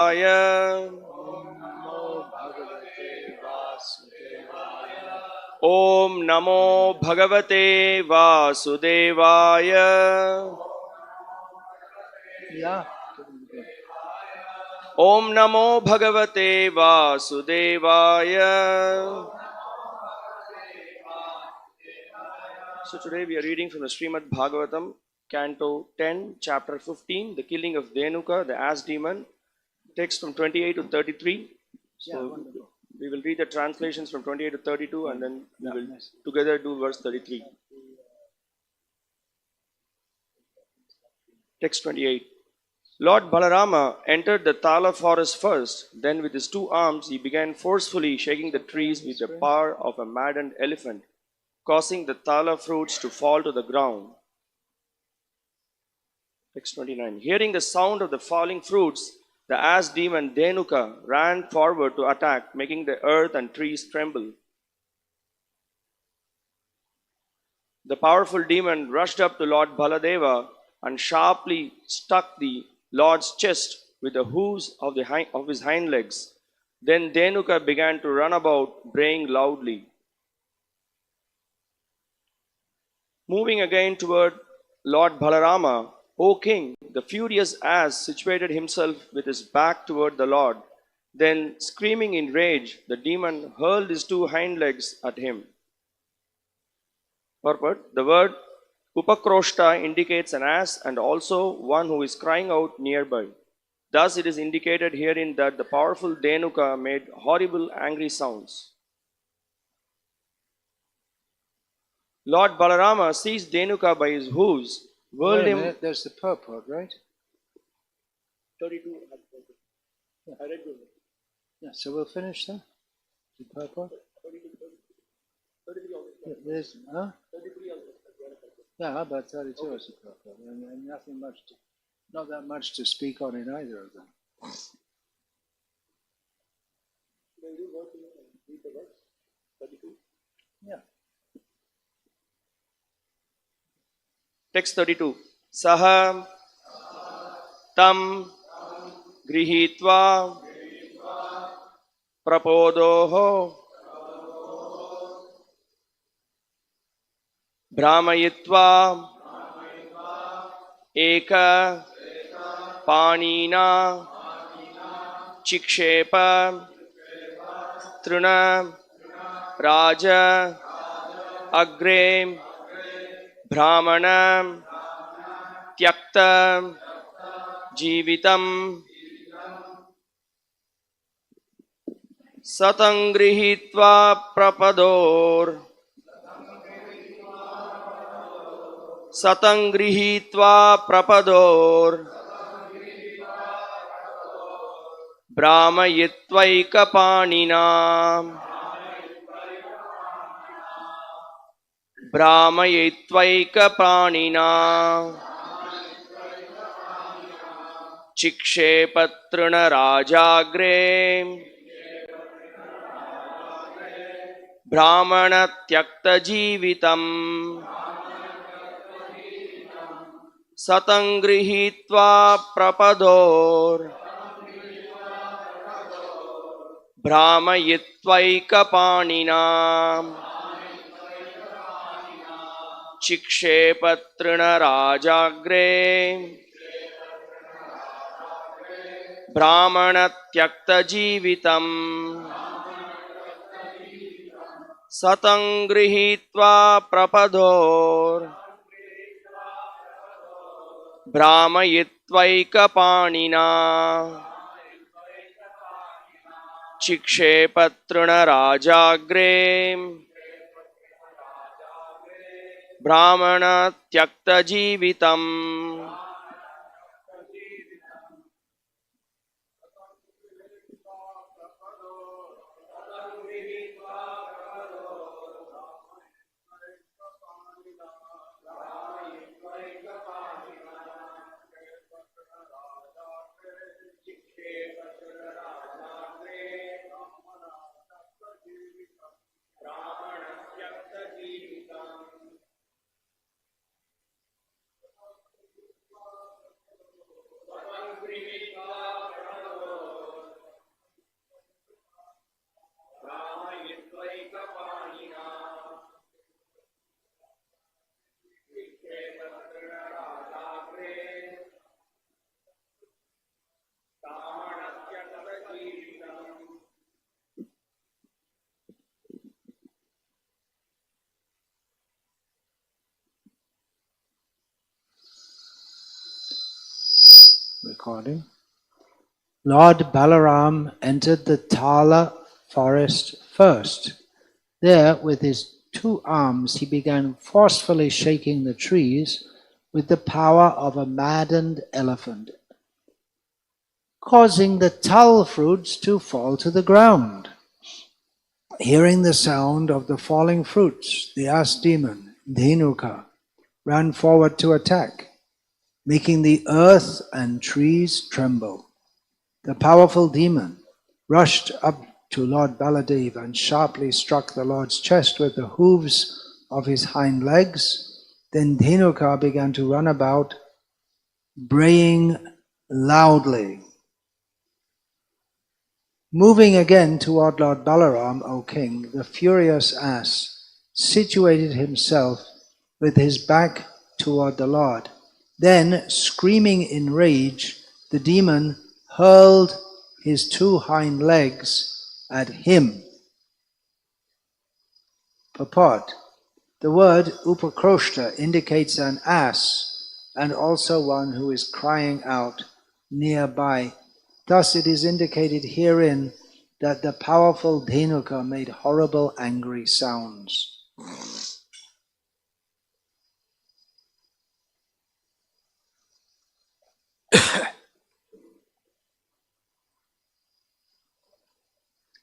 Om Namo Bhagavate Vasudevaya. Om Namo Bhagavate Vasudevaya. So today we are reading from the Srimad Bhagavatam, Canto 10, Chapter 15, the killing of Dhenuka, the ass demon, text from 28 to 33. So we will read the translations from 28 to 32 and then we will together do verse 33. Text 28. Lord Balarama entered the Tala forest first. Then with his two arms he began forcefully shaking the trees with the power of a maddened elephant, causing the Tala fruits to fall to the ground. Text 29. Hearing the sound of the falling fruits, the ass demon Dhenuka ran forward to attack, making the earth and trees tremble. The powerful demon rushed up to Lord Baladeva and sharply struck the Lord's chest with the hooves of his hind legs. Then Dhenuka began to run about, braying loudly. Moving again toward Lord Balarama, O king, the furious ass situated himself with his back toward the Lord. Then, screaming in rage, the demon hurled his two hind legs at him. Purport: the word Upakroshta indicates an ass and also one who is crying out nearby. Thus, it is indicated herein that the powerful Dhenuka made horrible angry sounds. Lord Balarama seized Dhenuka by his hooves, whirled him. There's the purport, right? 32. Yeah. Yeah, so we'll finish there. The purport. 33 huh? 33 yeah, how about 32 okay. As a purport? And nothing much not that much to speak on in either of them. Yeah. Text 32. Saha tam grihitva prapodoho Brahmayitva eka panina chikshepa truna raja agre brahmana tyakta jivitam satangrihitva prapador Satangrihitva prapador Brahmayitvaika panina Brahmayitvaika panina Chikshepatruna rajagre Brahmana tyakta jivitam Satangrihitva prapador Brahmayitvaika panina Chikshepatruna rajagre Brahmana tyakta jivitam Satangrihitva prapador Brahmayitvaika panina Chikshepatruna rajagre Brahmana tyakta jivitam Recording. Lord Balaram entered the Tala forest first. There, with his 2 arms, he began forcefully shaking the trees with the power of a maddened elephant, causing the tal fruits to fall to the ground. Hearing the sound of the falling fruits, the ass demon, Dhenuka, ran forward to attack, making the earth and trees tremble. The powerful demon rushed up to Lord Baladev and sharply struck the Lord's chest with the hooves of his hind legs. Then Dhenuka began to run about, braying loudly. Moving again toward Lord Balaram, O king, the furious ass situated himself with his back toward the Lord. Then, screaming in rage, the demon hurled his 2 hind legs at him. Purport. The word upakroshta indicates an ass and also one who is crying out nearby. Thus it is indicated herein that the powerful Dhenuka made horrible angry sounds.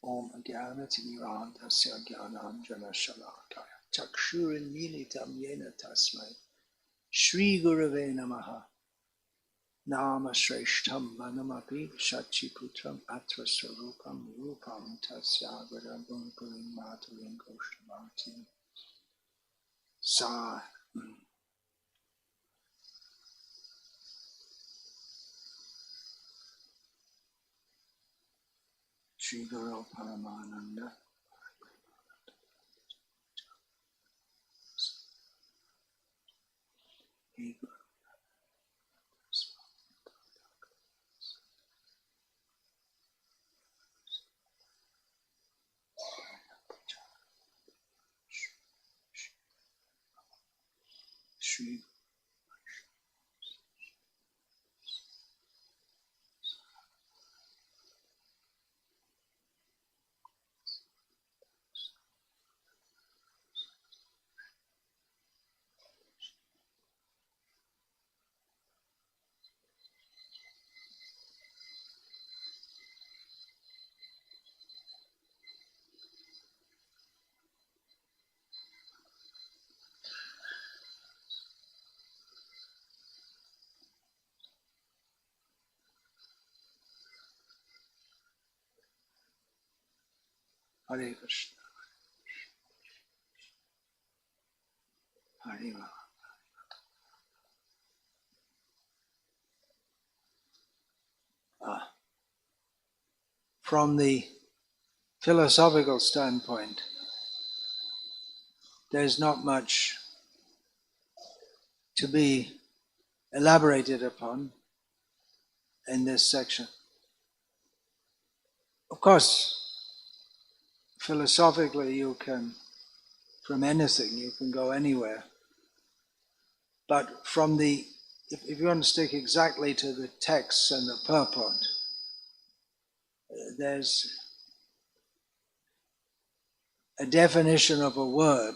Om Jnanatirandasya Jnananjana Shalakaya Chakshurin Militam Yena Tasmai Shri Gurave Namaha Nama Shreshtam Manamapi Shachiputram Atra Sarupam Rupam Tasya Gadabun Purim Matarim Goshamati Sa Shri Guru Paramananda Shri Hare Krishna Hare Rama. From the philosophical standpoint, there's not much to be elaborated upon in this section. Of course, philosophically you can, from anything, you can go anywhere. But from the, if you want to stick exactly to the texts and the purport, there's a definition of a word,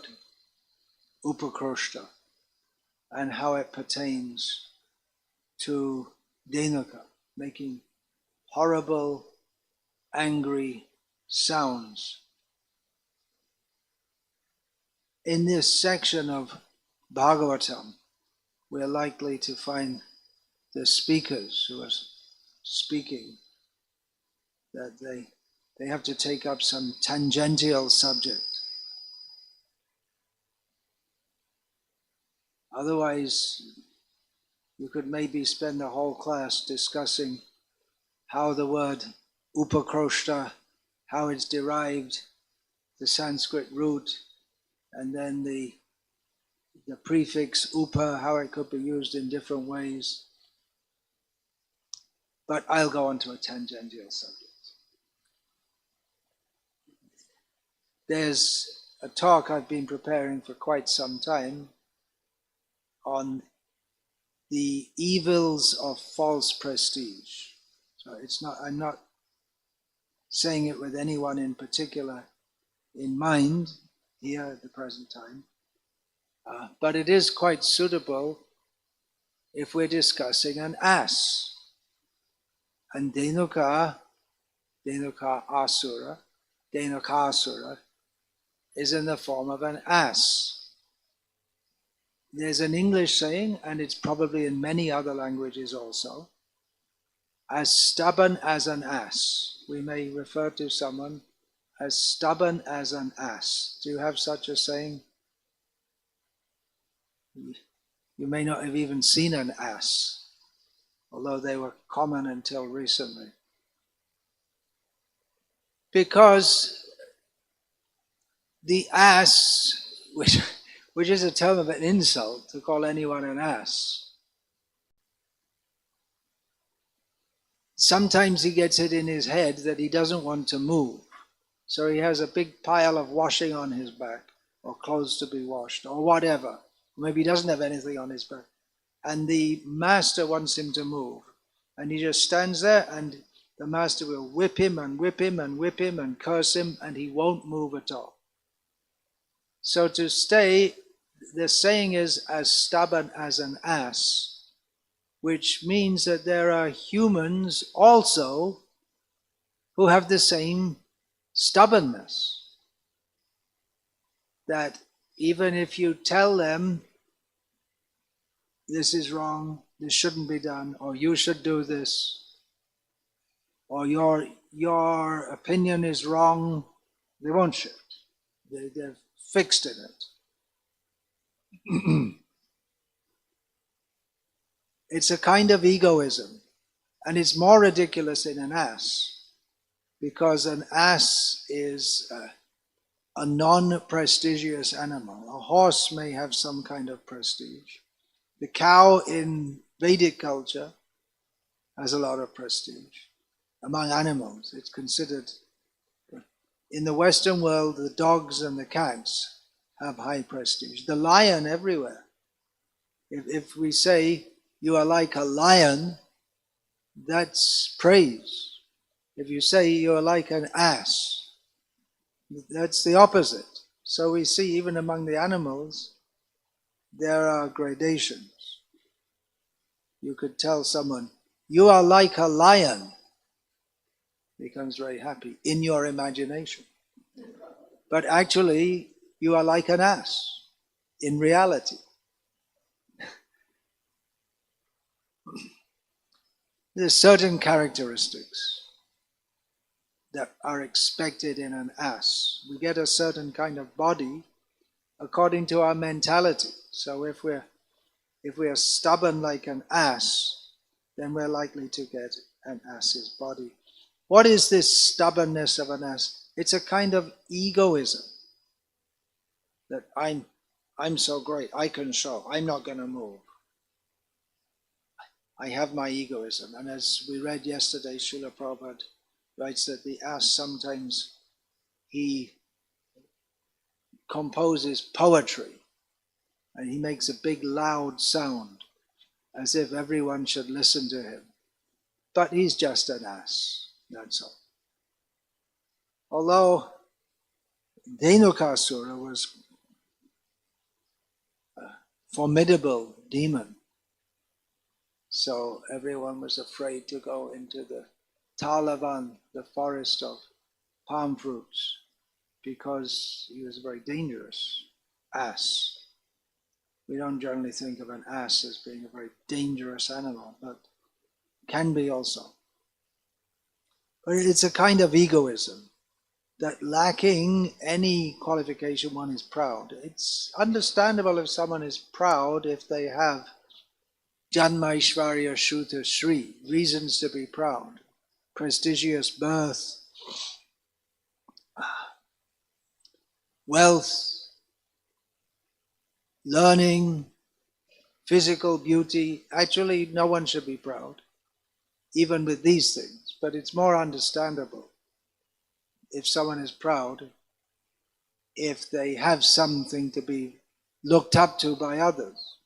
upakroshta, and how it pertains to Dhenuka, making horrible, angry sounds. In this section of Bhagavatam, we're likely to find the speakers who are speaking that they have to take up some tangential subject. Otherwise, you could maybe spend the whole class discussing how the word upakroshta, how it's derived, the Sanskrit root, and then the prefix upa, how it could be used in different ways. But I'll go on to a tangential subject. there's a talk I've been preparing for quite some time on the evils of false prestige. So I'm not saying it with anyone in particular in mind here at the present time, but it is quite suitable if we're discussing an ass. And Dhenukasura, is in the form of an ass. There's an English saying, and it's probably in many other languages also, as stubborn as an ass. We may refer to someone as stubborn as an ass. Do you have such a saying? You may not have even seen an ass, although they were common until recently. Because the ass, which is a term of an insult to call anyone an ass, sometimes he gets it in his head that he doesn't want to move. So he has a big pile of washing on his back, or clothes to be washed, or whatever. Maybe he doesn't have anything on his back. And the master wants him to move. And he just stands there, and the master will whip him and whip him and whip him and curse him, and he won't move at all. So to stay, the saying is as stubborn as an ass, which means that there are humans also who have the same stubbornness. That even if you tell them, this is wrong, this shouldn't be done, or you should do this, or your opinion is wrong, they won't shift. They're fixed in it. It's a kind of egoism, and it's more ridiculous in an ass, because an ass is a non-prestigious animal. A horse may have some kind of prestige. The cow in Vedic culture has a lot of prestige. Among animals, it's considered. In the Western world, the dogs and the cats have high prestige. The lion everywhere. If we say, you are like a lion, that's praise. If you say you are like an ass, that's the opposite. So we see even among the animals, there are gradations. You could tell someone, you are like a lion. He becomes very happy in your imagination. But actually, you are like an ass in reality. There's certain characteristics that are expected in an ass. We get a certain kind of body according to our mentality. So if we are stubborn like an ass, then we're likely to get an ass's body. What is this stubbornness of an ass? It's a kind of egoism. That I'm so great, I can show, I'm not going to move. I have my egoism. And as we read yesterday, Srila Prabhupada writes that the ass sometimes he composes poetry and he makes a big loud sound as if everyone should listen to him. But he's just an ass, that's all. Although Dhenukasura was a formidable demon, so everyone was afraid to go into the Talavan, the forest of palm fruits, because he was a very dangerous ass. We don't generally think of an ass as being a very dangerous animal, but can be also. But it's a kind of egoism that, lacking any qualification, one is proud. It's understandable if someone is proud if they have Janma Ishvarya Shruta Shri, reasons to be proud, prestigious birth, wealth, learning, physical beauty. Actually, no one should be proud, even with these things, but it's more understandable if someone is proud if they have something to be looked up to by others.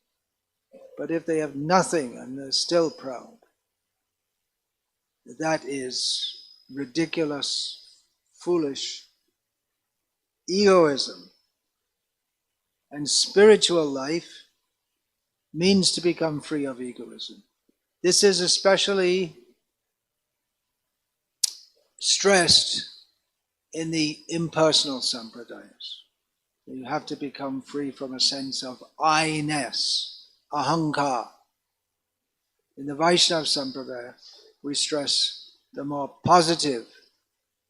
But if they have nothing and they're still proud, that is ridiculous, foolish egoism. And spiritual life means to become free of egoism. This is especially stressed in the impersonal sampradayas. You have to become free from a sense of I-ness, ahankar. In the Vaishnava sampradaya, we stress the more positive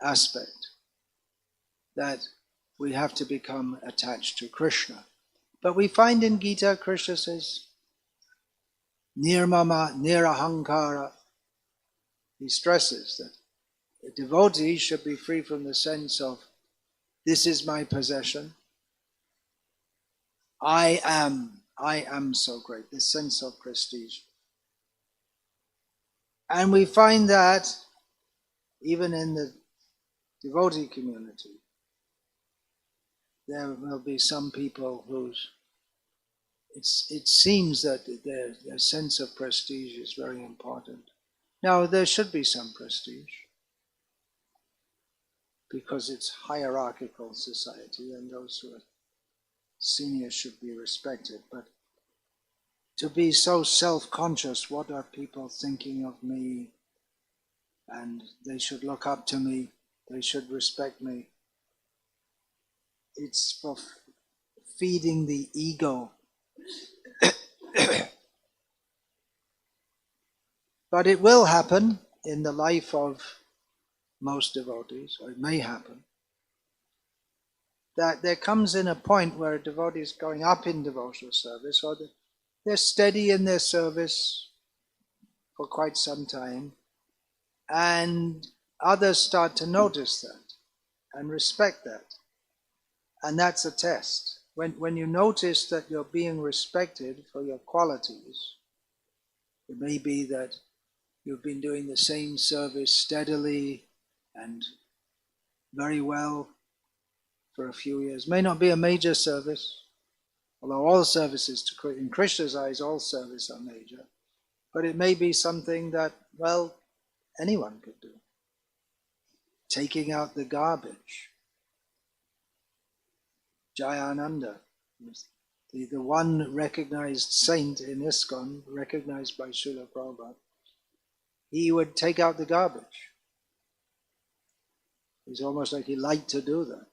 aspect, that we have to become attached to Krishna. But we find in Gita, Krishna says, nirmama, nirahankara. He stresses that a devotee should be free from the sense of, this is my possession, I am so great, this sense of prestige. And we find that even in the devotee community, there will be some people whose it seems that their sense of prestige is very important. Now, there should be some prestige, because it's hierarchical society and those who are senior should be respected. But to be so self-conscious, what are people thinking of me, and they should look up to me, they should respect me, it's for feeding the ego. But it will happen in the life of most devotees, or it may happen, that there comes in a point where a devotee is going up in devotional service, or they're steady in their service for quite some time, and others start to notice that and respect that. And that's a test. When you notice that you're being respected for your qualities, it may be that you've been doing the same service steadily and very well for a few years. May not be a major service, although all services, in Krishna's eyes, all service are major. But it may be something that, well, anyone could do. Taking out the garbage. Jayananda, the one recognized saint in ISKCON, recognized by Srila Prabhupada, he would take out the garbage. It's almost like he liked to do that.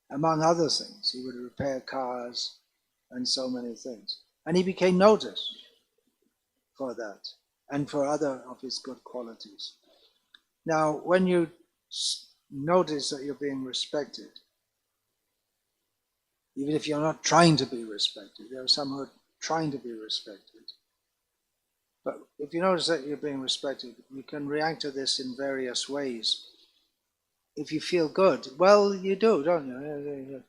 Among other things, he would repair cars and so many things. And he became noticed for that and for other of his good qualities. Now, when you notice that you're being respected, even if you're not trying to be respected, there are some who are trying to be respected. But if you notice that you're being respected, you can react to this in various ways. If you feel good, well, you do, don't you?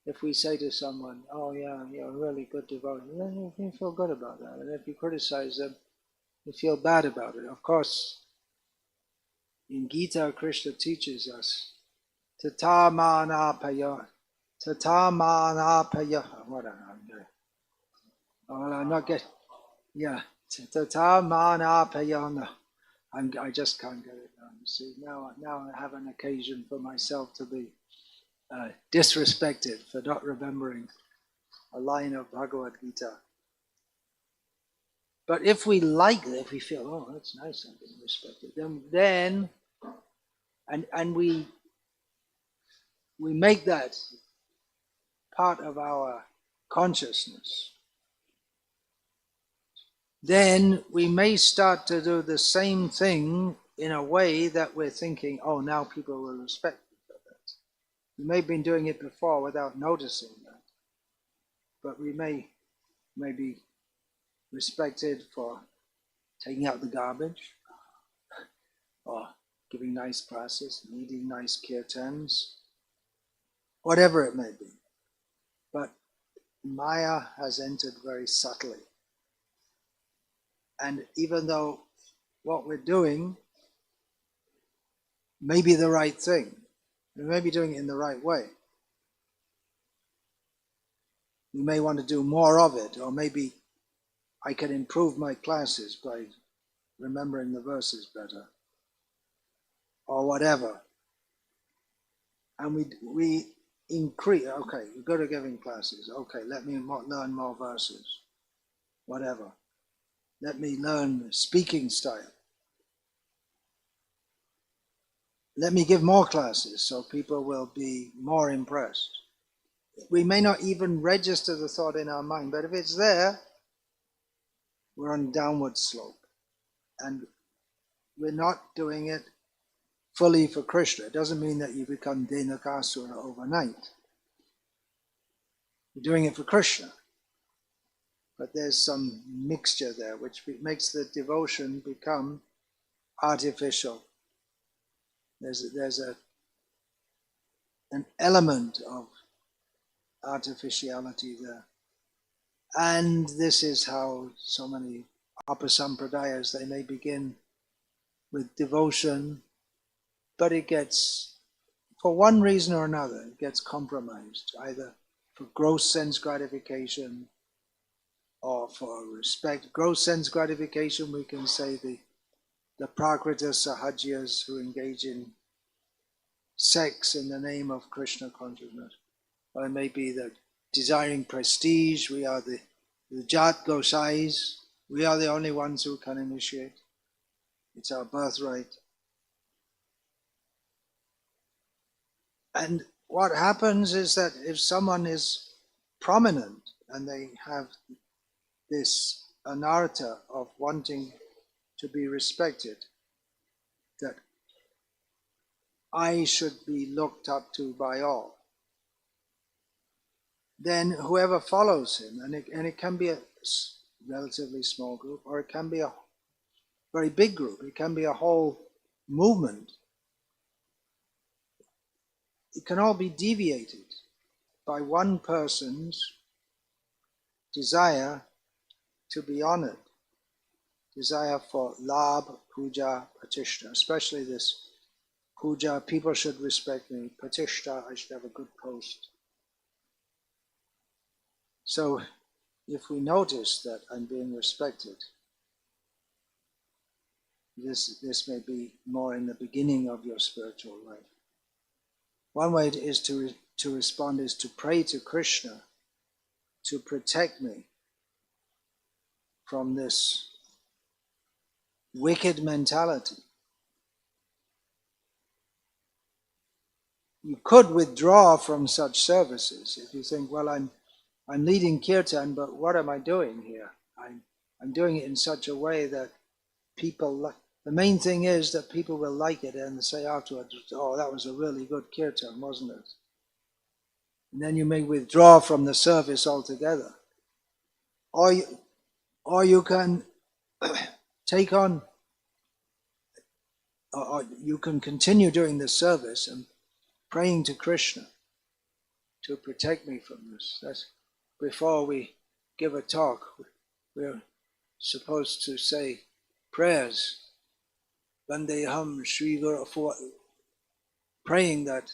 If we say to someone, oh yeah, you're a really good devotee, then you feel good about that. And if you criticize them, you feel bad about it. Of course, in Gita, Krishna teaches us, tata manapaya. Tata manapaya. What am I doing? Oh, I'm not getting. Yeah. Tata manapaya. No. I just can't get it done. See, now I have an occasion for myself to be disrespected for not remembering a line of Bhagavad Gita. But if we like it, if we feel, oh, that's nice, I'm being respected, then we make that part of our consciousness, then we may start to do the same thing in a way that we're thinking, oh, now people will respect me for that. We may have been doing it before without noticing that. But we may be respected for taking out the garbage, or giving nice classes, leading nice kirtans, whatever it may be. But Maya has entered very subtly. And even though what we're doing may be the right thing, we may be doing it in the right way, we may want to do more of it, or maybe I can improve my classes by remembering the verses better, or whatever. And we increase, okay, you go to giving classes, okay, let me learn more verses, whatever. Let me learn speaking style. Let me give more classes so people will be more impressed. We may not even register the thought in our mind, but if it's there, we're on a downward slope. And we're not doing it fully for Krishna. It doesn't mean that you become Dhenuka overnight. You're doing it for Krishna. But there's some mixture there which makes the devotion become artificial. There's an element of artificiality there. And this is how so many apasampradayas, they may begin with devotion, but it gets, for one reason or another, it gets compromised, either for gross sense gratification or for respect. Gross sense gratification, we can say the prakrita sahajias who engage in sex in the name of Krishna consciousness. Or it may be that desiring prestige, we are the Jat Gosais, we are the only ones who can initiate. It's our birthright. And what happens is that if someone is prominent and they have this anartha of wanting to be respected, that I should be looked up to by all, then whoever follows him, and it can be a relatively small group, or it can be a very big group, it can be a whole movement, it can all be deviated by one person's desire to be honored, desire for labh, puja, pratishtha, especially this puja, people should respect me, pratishtha, I should have a good post. So if we notice that I'm being respected, this may be more in the beginning of your spiritual life. One way is to respond is to pray to Krishna to protect me from this wicked mentality. You could withdraw from such services if you think, well, I'm leading kirtan, but what am I doing here? I'm doing it in such a way that people like. The main thing is that people will like it and say afterwards, oh, that was a really good kirtan, wasn't it? And then you may withdraw from the service altogether. Or you can take on, or you can continue doing the service and praying to Krishna to protect me from this. That's before we give a talk, we're supposed to say prayers. Vandeham Shri Guru, praying that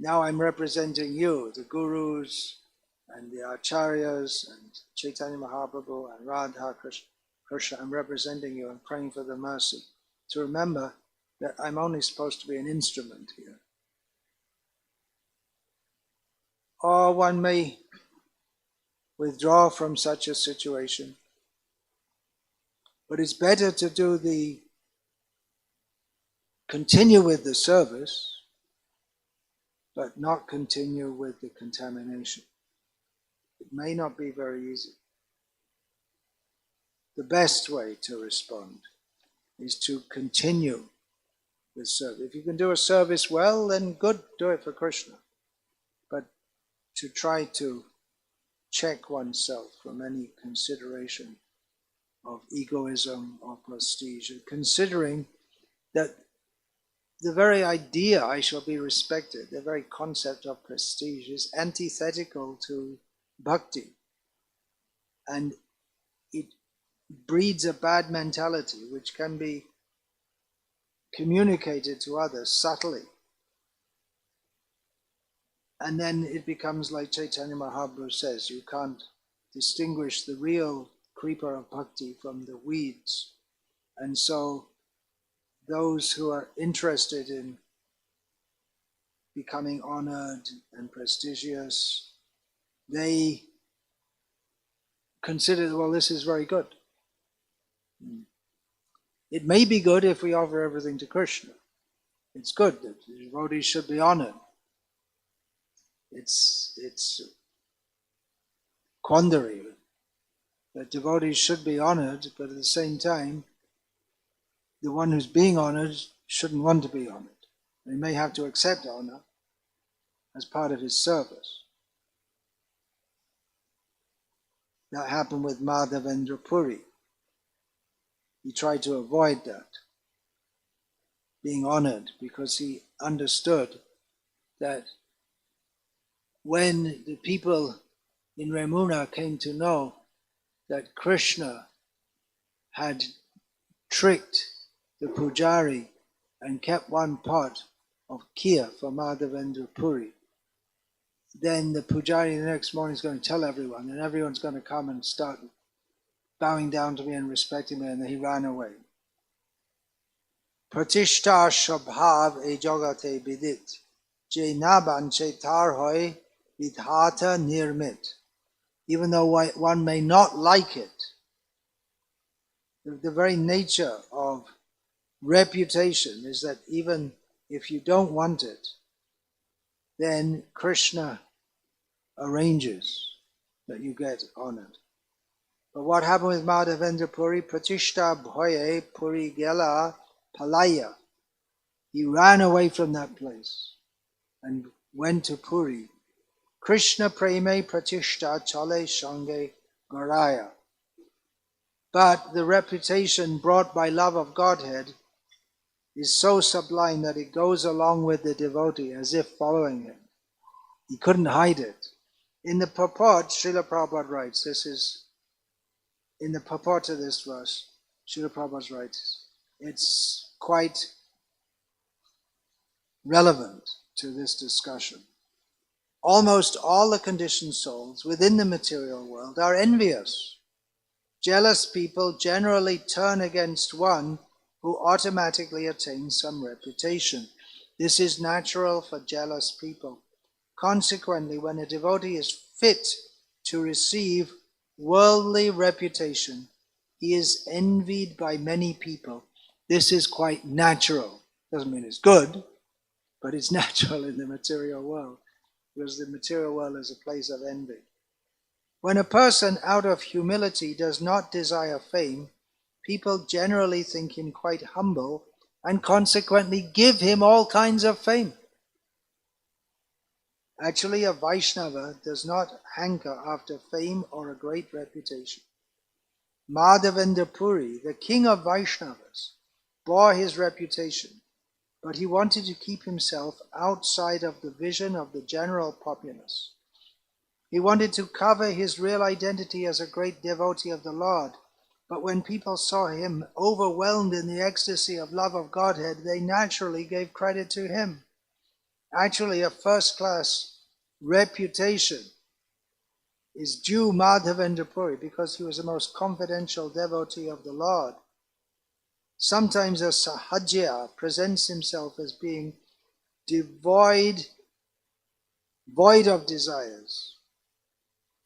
now I'm representing you, the Gurus and the Acharyas and Chaitanya Mahaprabhu and Radha Krishna, I'm representing you and praying for the mercy. To remember that I'm only supposed to be an instrument here. Or one may withdraw from such a situation, but it's better to continue with the service, but not continue with the contamination. It may not be very easy. The best way to respond is to continue with service. If you can do a service well, then good, do it for Krishna. But to try to check oneself from any consideration of egoism or prestige, considering that the very idea I shall be respected, the very concept of prestige is antithetical to bhakti. And it breeds a bad mentality which can be communicated to others subtly. And then it becomes like Chaitanya Mahaprabhu says, you can't distinguish the real creeper of bhakti from the weeds. And so those who are interested in becoming honored and prestigious, they consider, well, this is very good. It may be good if we offer everything to Krishna. It's good that the devotees should be honored. It's quandary that devotees should be honored, but at the same time, the one who's being honored shouldn't want to be honored. He may have to accept honor as part of his service. That happened with Madhavendra Puri. He tried to avoid that, being honored, because he understood that when the people in Remuna came to know that Krishna had tricked the pujari and kept one pot of kheer for Madhavendra Puri, then the pujari the next morning is going to tell everyone, and everyone's going to come and start bowing down to me and respecting me, and he ran away. Pratishta Shabhav e jagate vidit, je naban chetar hoy vidhata nirmit. Even though one may not like it, the very nature of reputation is that even if you don't want it, then Krishna arranges that you get honored. But what happened with Madhavendra Puri? Pratishta bhoye Puri gela palaya. He ran away from that place and went to Puri. Krishna preme pratishta chale shange garaya. But the reputation brought by love of Godhead is so sublime that it goes along with the devotee as if following him. He couldn't hide it. In the purport, Srila Prabhupada writes, this is in the purport of this verse, Srila Prabhupada writes, it's quite relevant to this discussion. Almost all the conditioned souls within the material world are envious. Jealous people generally turn against one who automatically attains some reputation. This is natural for jealous people. Consequently, when a devotee is fit to receive worldly reputation, he is envied by many people. This is quite natural. Doesn't mean it's good, but it's natural in the material world, because the material world is a place of envy. When a person out of humility does not desire fame, people generally think him quite humble and consequently give him all kinds of fame. Actually, a Vaishnava does not hanker after fame or a great reputation. Madhavendra Puri, the king of Vaishnavas, bore his reputation, but he wanted to keep himself outside of the vision of the general populace. He wanted to cover his real identity as a great devotee of the Lord, but when people saw him overwhelmed in the ecstasy of love of Godhead, they naturally gave credit to him. Actually, a first-class reputation is due Madhavendra Puri because he was the most confidential devotee of the Lord. Sometimes a sahajya presents himself as being void of desires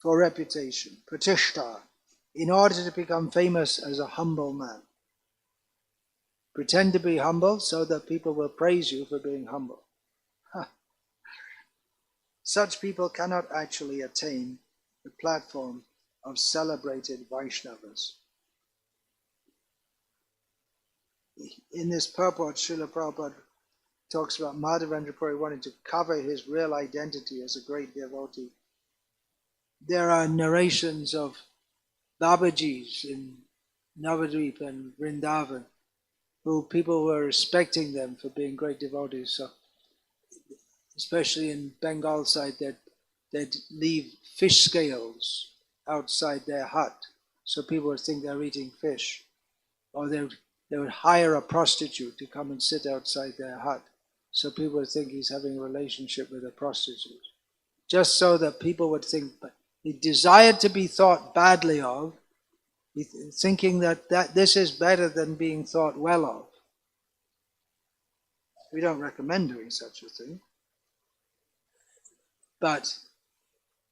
for reputation, pratishta, in order to become famous as a humble man. Pretend to be humble so that people will praise you for being humble. Such people cannot actually attain the platform of celebrated Vaishnavas. In this purport, Srila Prabhupada talks about Madhavendra Puri wanting to cover his real identity as a great devotee. There are narrations of Babajis in Navadvip and Vrindavan, who people were respecting them for being great devotees. So, especially in Bengal side, they'd leave fish scales outside their hut, so people would think they're eating fish. Or they would hire a prostitute to come and sit outside their hut, so people would think he's having a relationship with a prostitute. just so that people would think, but he desired to be thought badly of, thinking that this is better than being thought well of. We don't recommend doing such a thing. But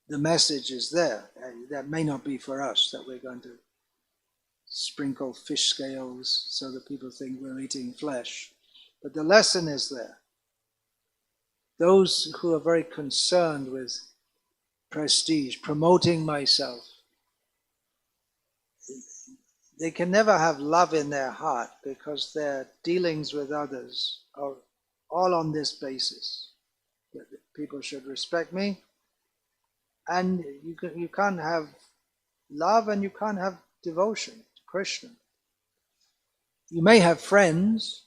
the message is there. That may not be for us, that we're going to sprinkle fish scales so that people think we're eating flesh. But the lesson is there. Those who are very concerned with prestige, promoting myself, they can never have love in their heart because their dealings with others are all on this basis. That people should respect me, and you can't have love and you can't have devotion to Krishna. You may have friends,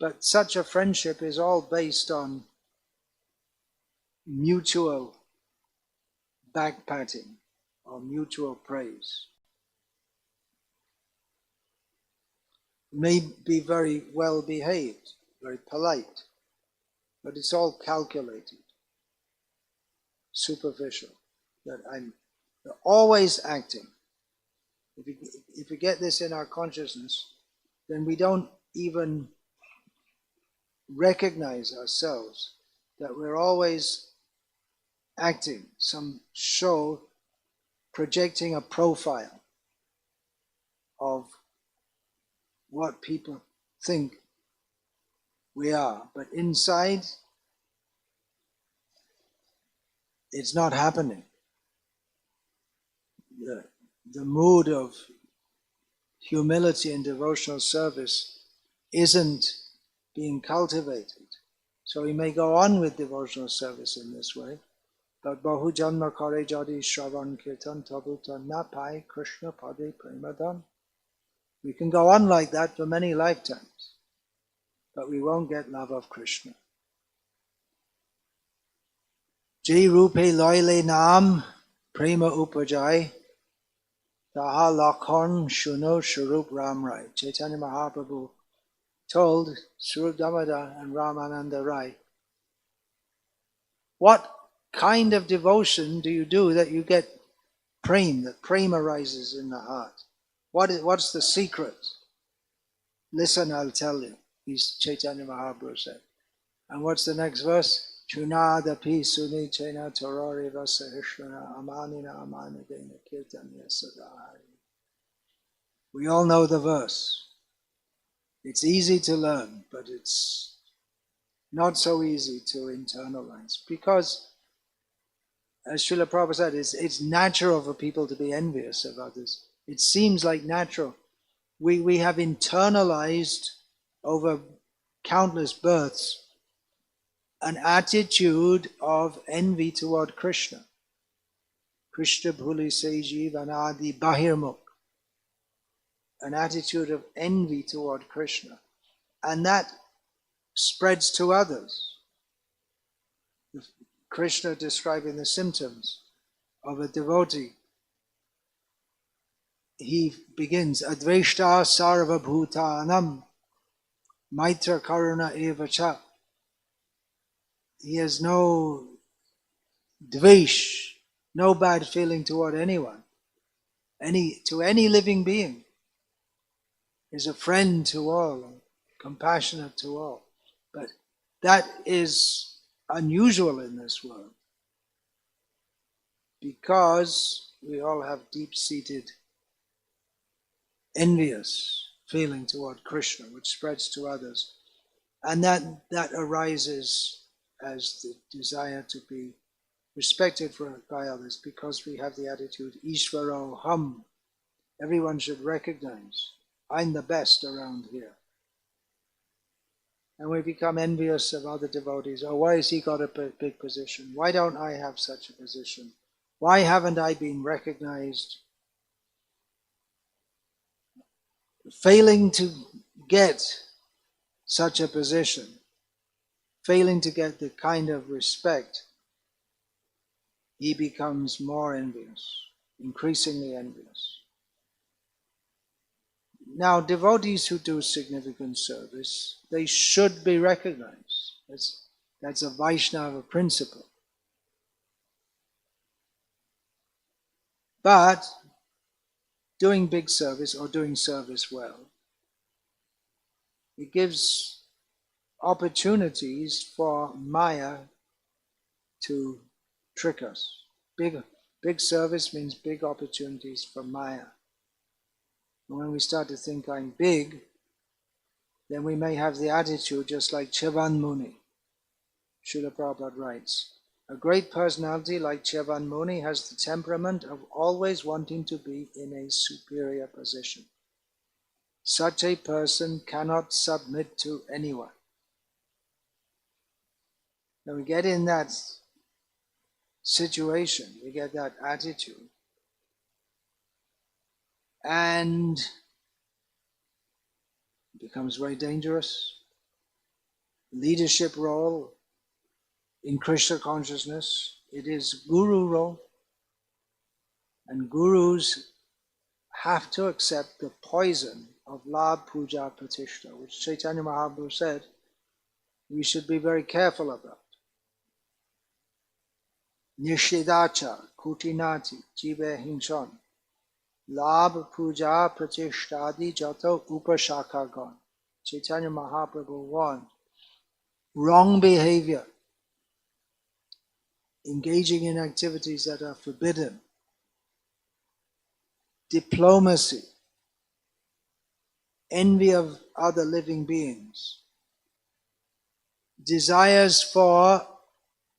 but such a friendship is all based on mutual backpatting or mutual praise. You may be very well behaved, very polite, but it's all calculated, superficial, that I'm always acting. If we get this in our consciousness, then we don't even recognize ourselves that we're always acting, some show, projecting a profile of what people think we are. But inside, it's not happening. The mood of humility and devotional service isn't being cultivated. So we may go on with devotional service in this way, but Bahu Janma Kare Jadi Shravan Kirtan Tabuta Napai Krishna Pade Premadan. We can go on like that for many lifetimes, but we won't get love of Krishna. Jai Rupe Loile Naam Prema Upajai Taha Lakhon Shuno Shurup Ram Rai. Chaitanya Mahaprabhu told Swarup Damodar and Ramananda Rai, what kind of devotion do you do that you get prema, that prema arises in the heart? What's the secret? Listen, I'll tell you, Chaitanya Mahaprabhu said. And what's the next verse? Chunada pi suni chena torori vasahishwana amanina amanadena kirtanya sadhari. We all know the verse. It's easy to learn, but it's not so easy to internalize. Because, as Srila Prabhupada said, it's natural for people to be envious of others. It seems like natural. We have internalized over countless births an attitude of envy toward Krishna. Krishna bhuli seji vanadi bahirmukh. An attitude of envy toward Krishna. And that spreads to others. Krishna describing the symptoms of a devotee. He begins, Adveshta sarva bhutanam maitra karuna evacha. He has no dvesh, no bad feeling toward anyone, to any living being. Is a friend to all, and compassionate to all. But that is unusual in this world, because we all have deep-seated envious feeling toward Krishna, which spreads to others. And that arises as the desire to be respected by others, because we have the attitude, Ishvaro Ham. Everyone should recognize, I'm the best around here. And we become envious of other devotees. Oh, why has he got a big position? Why don't I have such a position? Why haven't I been recognized? Failing to get such a position, failing to get the kind of respect, he becomes more envious, increasingly envious. Now, devotees who do significant service, they should be recognized. That's a Vaishnava principle. But doing big service or doing service well, it gives opportunities for Maya to trick us. Big service means big opportunities for Maya. And when we start to think I'm big, then we may have the attitude just like Chevan Muni. Srila Prabhupada writes, a great personality like Chevan Muni has the temperament of always wanting to be in a superior position. Such a person cannot submit to anyone. When we get in that situation, we get that attitude, and it becomes very dangerous. Leadership role in Krishna consciousness, it is guru role, and gurus have to accept the poison of Labh Puja Pratishta, which Chaitanya Mahaprabhu said we should be very careful about. Nishidacha kutinati jive hinson Labh Puja Pratishtadi jato upashakagon. Chaitanya Mahaprabhu warned, wrong behavior, engaging in activities that are forbidden, diplomacy, envy of other living beings, desires for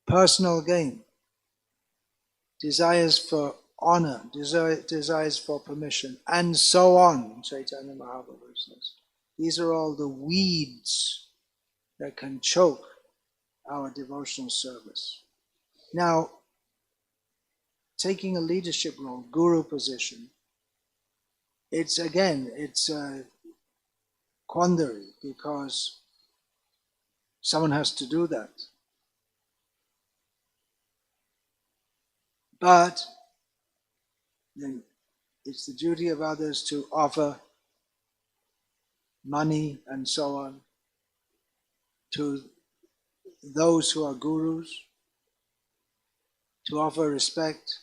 personal gain, desires for honor, desires for permission, and so on, Chaitanya Mahaprabhu says. These are all the weeds that can choke our devotional service. Now, taking a leadership role, guru position, it's a quandary because someone has to do that. But then it's the duty of others to offer money and so on to those who are gurus, to offer respect.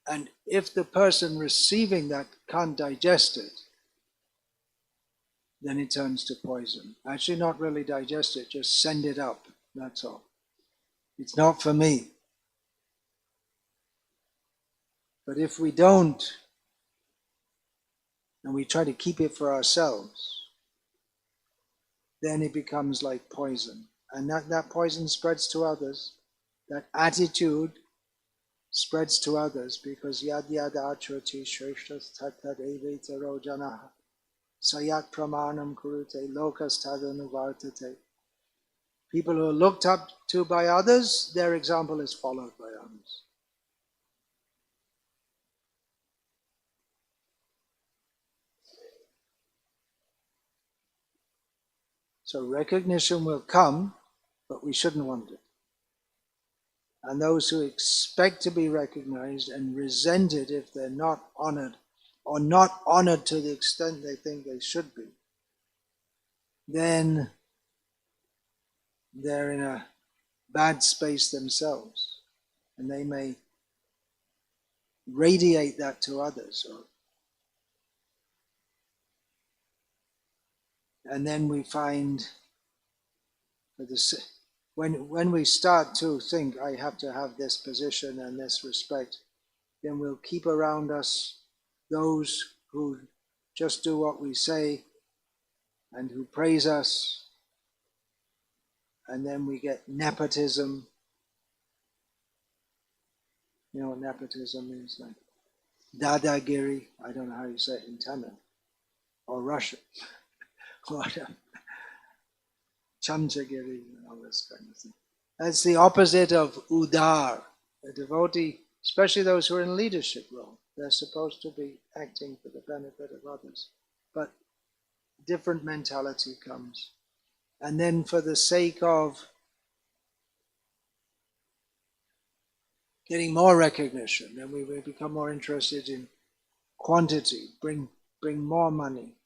And if the person receiving that can't digest it, then it turns to poison. Actually, not really digest it, just send it up, that's all. It's not for me. But if we don't, and we try to keep it for ourselves, then it becomes like poison. And that poison spreads to others. That attitude spreads to others because yad yad achrati shreshtas tat tad evetaro janaha sayat pramanam kurute lokas tadanuvartate. People who are looked up to by others, their example is followed by others. So recognition will come, but we shouldn't want it. And those who expect to be recognized and resent it if they're not honored, or not honored to the extent they think they should be, then they're in a bad space themselves. And they may radiate that to others. And then we find when we start to think, I have to have this position and this respect, then we'll keep around us those who just do what we say and who praise us. And then we get nepotism. You know what nepotism is? Like dadagiri, I don't know how you say it in Tamil, or Russian, whatever. Chamchagiri and all this kind of thing. That's the opposite of udar. A devotee, especially those who are in leadership role, they're supposed to be acting for the benefit of others. But different mentality comes. And then for the sake of getting more recognition, then we become more interested in quantity, bring more money,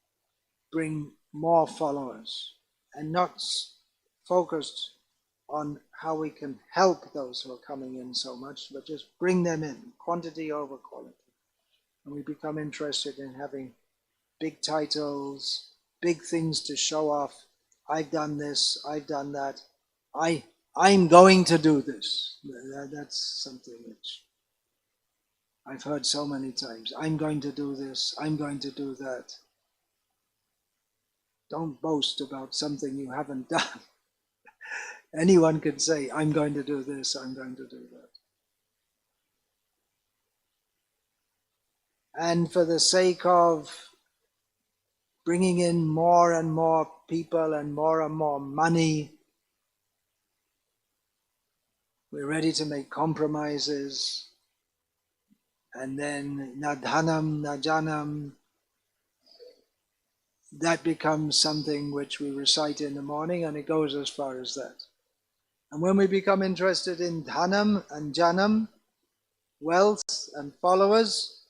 bring more followers, and not focused on how we can help those who are coming in so much, but just bring them in, quantity over quality. And we become interested in having big titles, big things to show off. I've done this, I've done that. I'm going to do this. That's something which I've heard so many times. I'm going to do this, I'm going to do that. Don't boast about something you haven't done. Anyone can say, I'm going to do this, I'm going to do that. And for the sake of bringing in more and more people and more money, we're ready to make compromises. And then nadhanam, najanam, that becomes something which we recite in the morning, and it goes as far as that. And when we become interested in dhanam and janam, wealth and followers,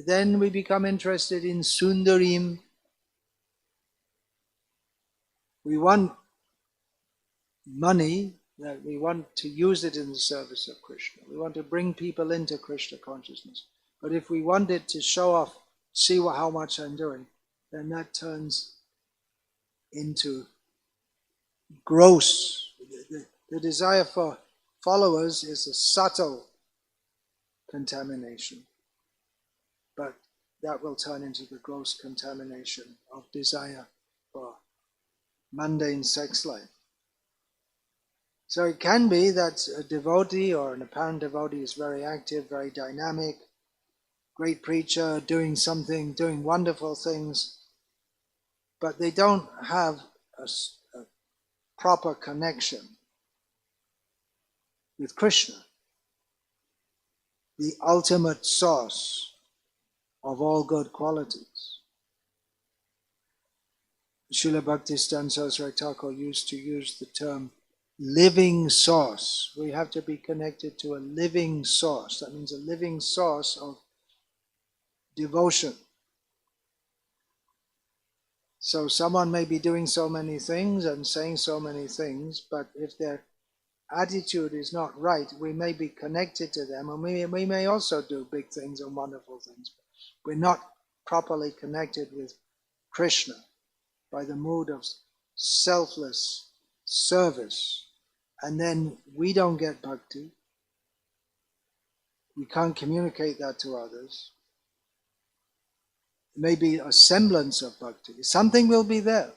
then we become interested in sundarim. We want money, that we want to use it in the service of Krishna. We want to bring people into Krishna consciousness. But if we want it to show off, see how much I'm doing, then that turns into gross. The desire for followers is a subtle contamination, but that will turn into the gross contamination of desire for mundane sex life. So it can be that a devotee or an apparent devotee is very active, very dynamic, great preacher, doing something, doing wonderful things, but they don't have a proper connection with Krishna, the ultimate source of all good qualities. Srila Bhaktisiddhanta Saraswati Thakur used to use the term living source. We have to be connected to a living source. That means a living source of devotion. So someone may be doing so many things and saying so many things, but if their attitude is not right, we may be connected to them, and we may also do big things and wonderful things. We're not properly connected with Krishna by the mood of selfless service, and then we don't get bhakti. We can't communicate that to others. Maybe a semblance of bhakti. Something will be there.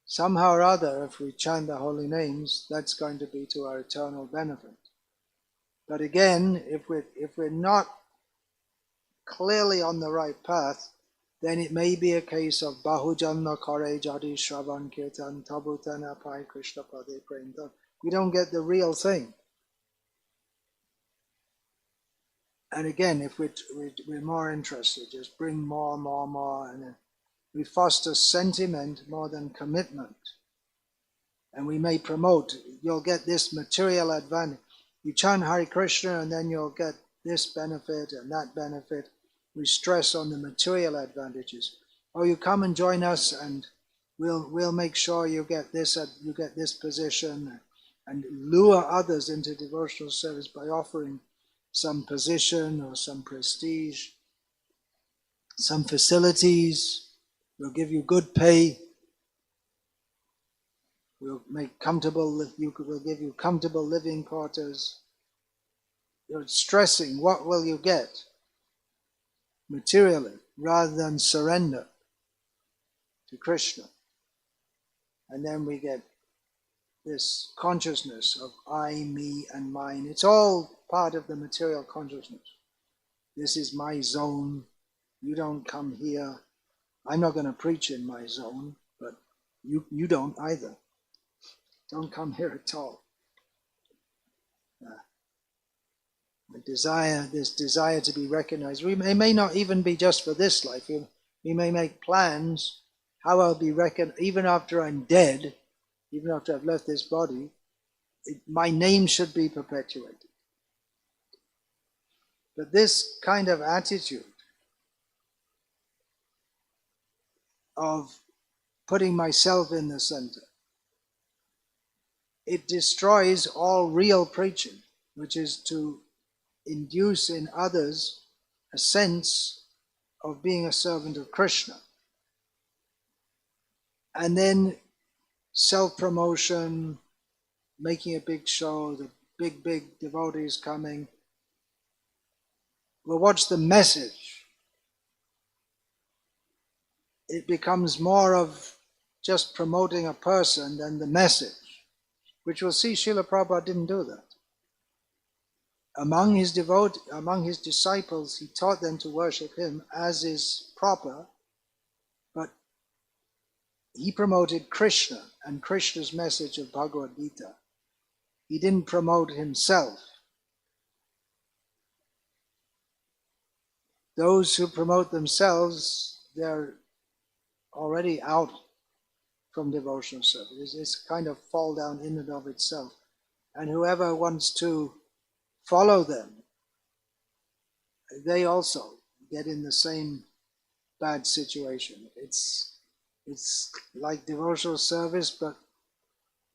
Somehow or other, if we chant the holy names, that's going to be to our eternal benefit. But again, if we're not clearly on the right path, then it may be a case of bahujanna kare jadi shravan kirtan tabutana pai krishna pade prem. We don't get the real thing. And again, if we're more interested, just bring more, and we foster sentiment more than commitment. And we may promote, you'll get this material advantage. You chant Hare Krishna and then you'll get this benefit and that benefit. We stress on the material advantages. Oh, you come and join us and we'll make sure you get this position, and lure others into devotional service by offering some position or some prestige, some facilities. We'll give you good pay. We'll give you comfortable living quarters. You're stressing what will you get materially rather than surrender to Krishna. And then we get this consciousness of I, me, and mine. It's all part of the material consciousness. This is my zone. You don't come here. I'm not going to preach in my zone, but you don't either. Don't come here at all. This desire to be recognized. It may not even be just for this life. We may make plans how I'll be recognized even after I'm dead, even after I've left this body. My name should be perpetuated. But this kind of attitude of putting myself in the center it destroys all real preaching, which is to induce in others a sense of being a servant of Krishna. And then self-promotion, making a big show, the big devotees coming. Well, what's the message? It becomes more of just promoting a person than the message, which we'll see Srila Prabhupada didn't do that. Among his disciples, he taught them to worship him as is proper, but he promoted Krishna and Krishna's message of Bhagavad Gita. He didn't promote himself. Those who promote themselves, they're already out from devotional service. It's kind of fall down in and of itself. And whoever wants to follow them, they also get in the same bad situation. It's like devotional service, but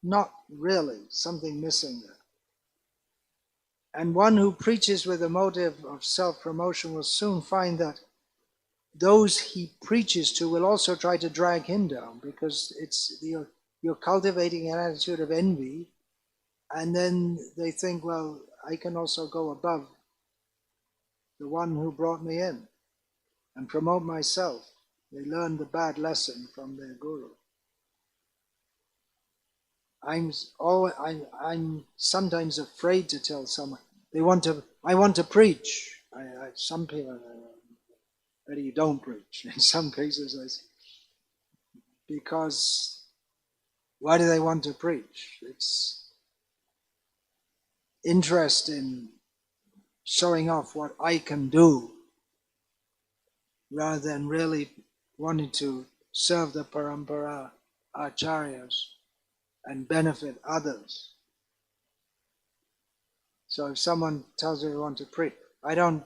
not really, something missing there. And one who preaches with a motive of self-promotion will soon find that those he preaches to will also try to drag him down, because you're cultivating an attitude of envy, and then they think, well, I can also go above the one who brought me in and promote myself. They learn the bad lesson from their guru. I'm sometimes afraid to tell someone I want to preach. Some people that you don't preach. In some cases, I say, because why do they want to preach? It's interest in showing off what I can do, rather than really wanting to serve the parampara acharyas and benefit others. So if someone tells me they want to preach, I don't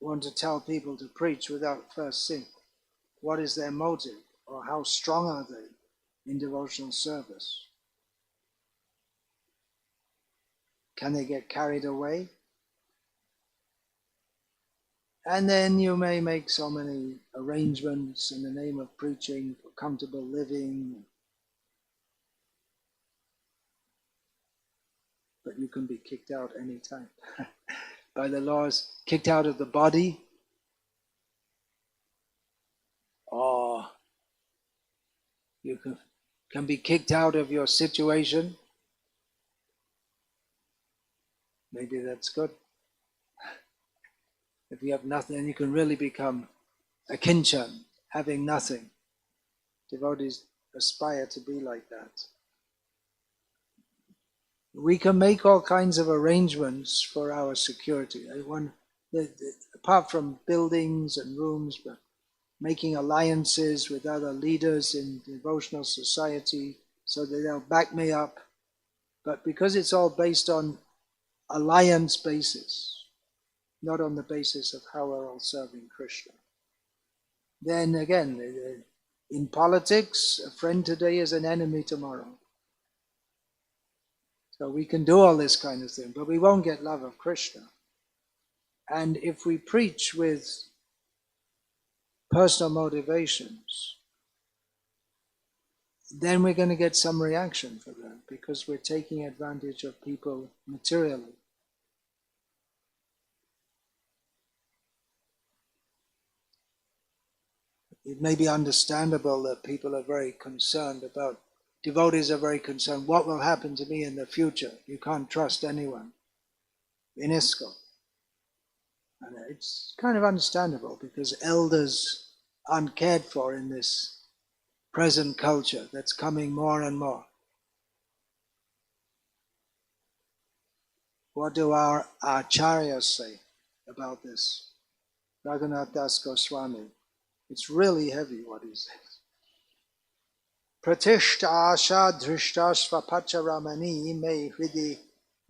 want to tell people to preach without first seeing what is their motive, or how strong are they in devotional service. Can they get carried away? And then you may make so many arrangements in the name of preaching for comfortable living, but you can be kicked out any time. By the laws, kicked out of the body, or you can be kicked out of your situation. Maybe that's good. If you have nothing, you can really become a kinchan, having nothing. Devotees aspire to be like that. We can make all kinds of arrangements for our security. Apart from buildings and rooms, but making alliances with other leaders in devotional society so that they'll back me up. But because it's all based on alliance basis, not on the basis of how we're all serving Krishna, then again, in politics, a friend today is an enemy tomorrow. So we can do all this kind of thing, but we won't get love of Krishna. And if we preach with personal motivations, then we're going to get some reaction for that, because we're taking advantage of people materially. It may be understandable that people are very concerned about, devotees are very concerned, what will happen to me in the future? You can't trust anyone in ISKCON. And it's kind of understandable, because elders aren't cared for in this present culture that's coming more and more. What do our acharyas say about this? Raghunath Das Goswami. It's really heavy what he says. Pratishta asha drishta svapacharamani me hridi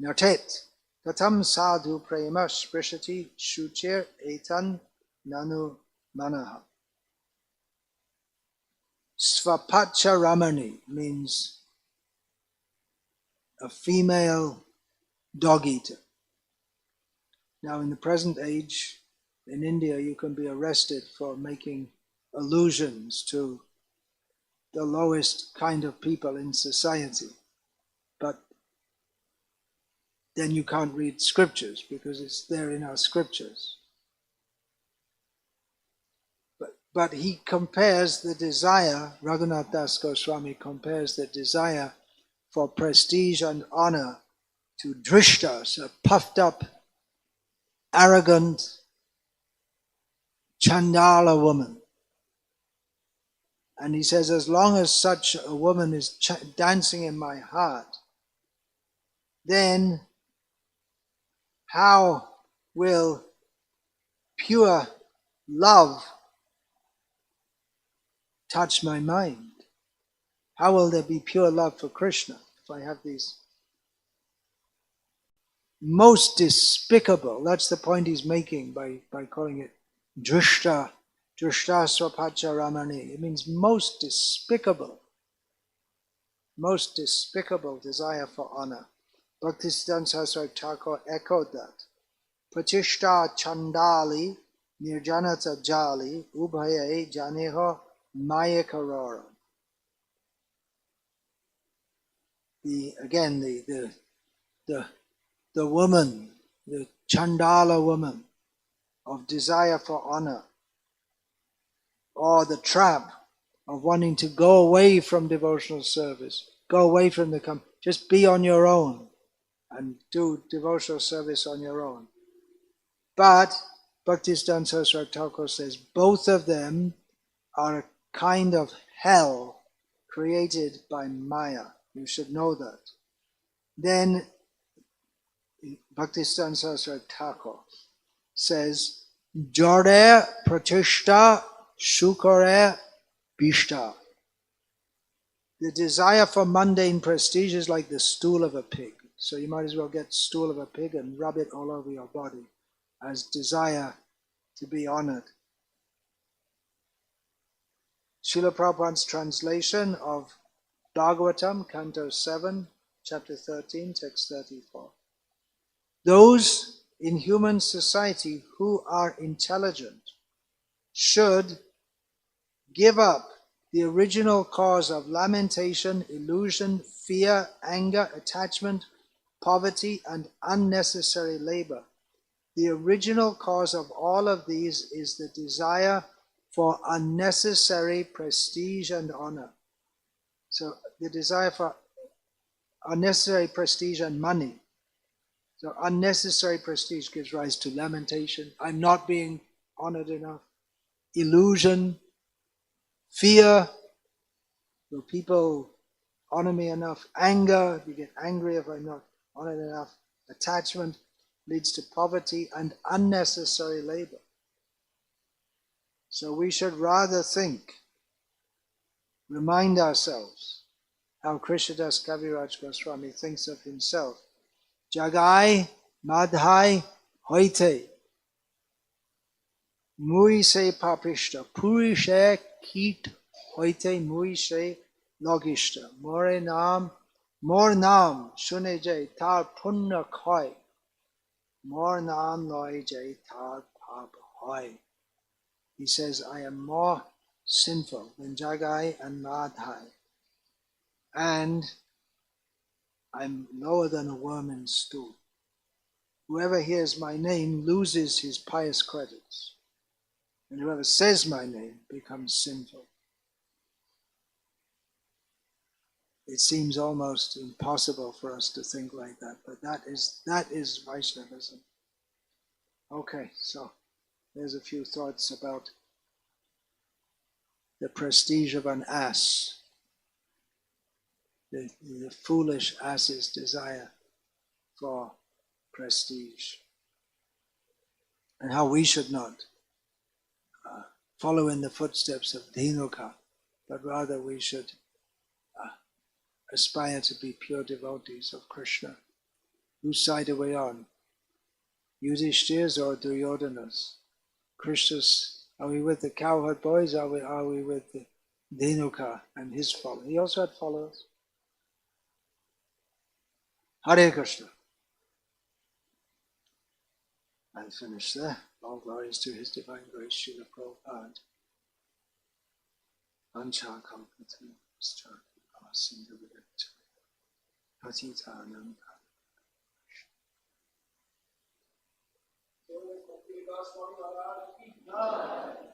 nartet katam sadhu prema sprishati shuchir etan nanu manaha. Svapacharamani means a female dog eater. Now in the present age, in India, you can be arrested for making allusions to the lowest kind of people in society. But then you can't read scriptures because it's there in our scriptures. But he compares the desire, Raghunath Das Goswami compares the desire for prestige and honor to drishtas, a puffed up, arrogant, Chandala woman. And he says, as long as such a woman is dancing in my heart, then how will pure love touch my mind? How will there be pure love for Krishna if I have these most despicable, that's the point he's making by calling it drishta swapacha ramani. It means most despicable desire for honor. Bhaktisiddhanta Saraswati Thakur echoed that. Pratishta chandali nirjanata jali ubhaye janeho maya karora. The woman, the Chandala woman of desire for honor, or the trap of wanting to go away from devotional service, go away from the just be on your own and do devotional service on your own. But Bhaktisiddhanta Saraswati Thakur says both of them are a kind of hell created by Maya. You should know that. Then Bhaktisiddhanta Saraswati Thakur says, Jore pratishta shukare bishta. The desire for mundane prestige is like the stool of a pig. So you might as well get stool of a pig and rub it all over your body as desire to be honored. Srila Prabhupada's translation of Bhagavatam, Canto 7, Chapter 13, Text 34. Those in human society who are intelligent should give up the original cause of lamentation, illusion, fear, anger, attachment, poverty, and unnecessary labor. The original cause of all of these is the desire for unnecessary prestige and honor. So the desire for unnecessary prestige and money. So unnecessary prestige gives rise to lamentation. I'm not being honored enough. Illusion, fear. Will people honor me enough? Anger, you get angry if I'm not honored enough. Attachment leads to poverty and unnecessary labor. So we should rather think, remind ourselves how Krishnadas Kaviraj Goswami thinks of himself. Jagai madhai hoite mui se papishta purishe kit hoite mui se logishta more nam shune jay tar punna khoi more nam loi jay tar pap hoi. He says, I am more sinful than Jagai and Madhai, and I'm lower than a worm in stool. Whoever hears my name loses his pious credits, and whoever says my name becomes sinful. It seems almost impossible for us to think like that, but that is Vaishnavism. Okay, so there's a few thoughts about the prestige of an ass. The foolish ass's desire for prestige, and how we should not follow in the footsteps of Dhenuka, but rather we should aspire to be pure devotees of Krishna. Whose side are we on? Yudhishthir's or Duryodhana's? Krishna's? Are we with the cowherd boys? Are we with the Dhenuka and his followers? He also had followers. Hare Krishna. And finish there. All glories to His Divine Grace, Srila Prabhupada. Ancha Kalpata, Star, Sindhavita, Patitanam. Bhakti Vikasa Swami Maharaj ki jai.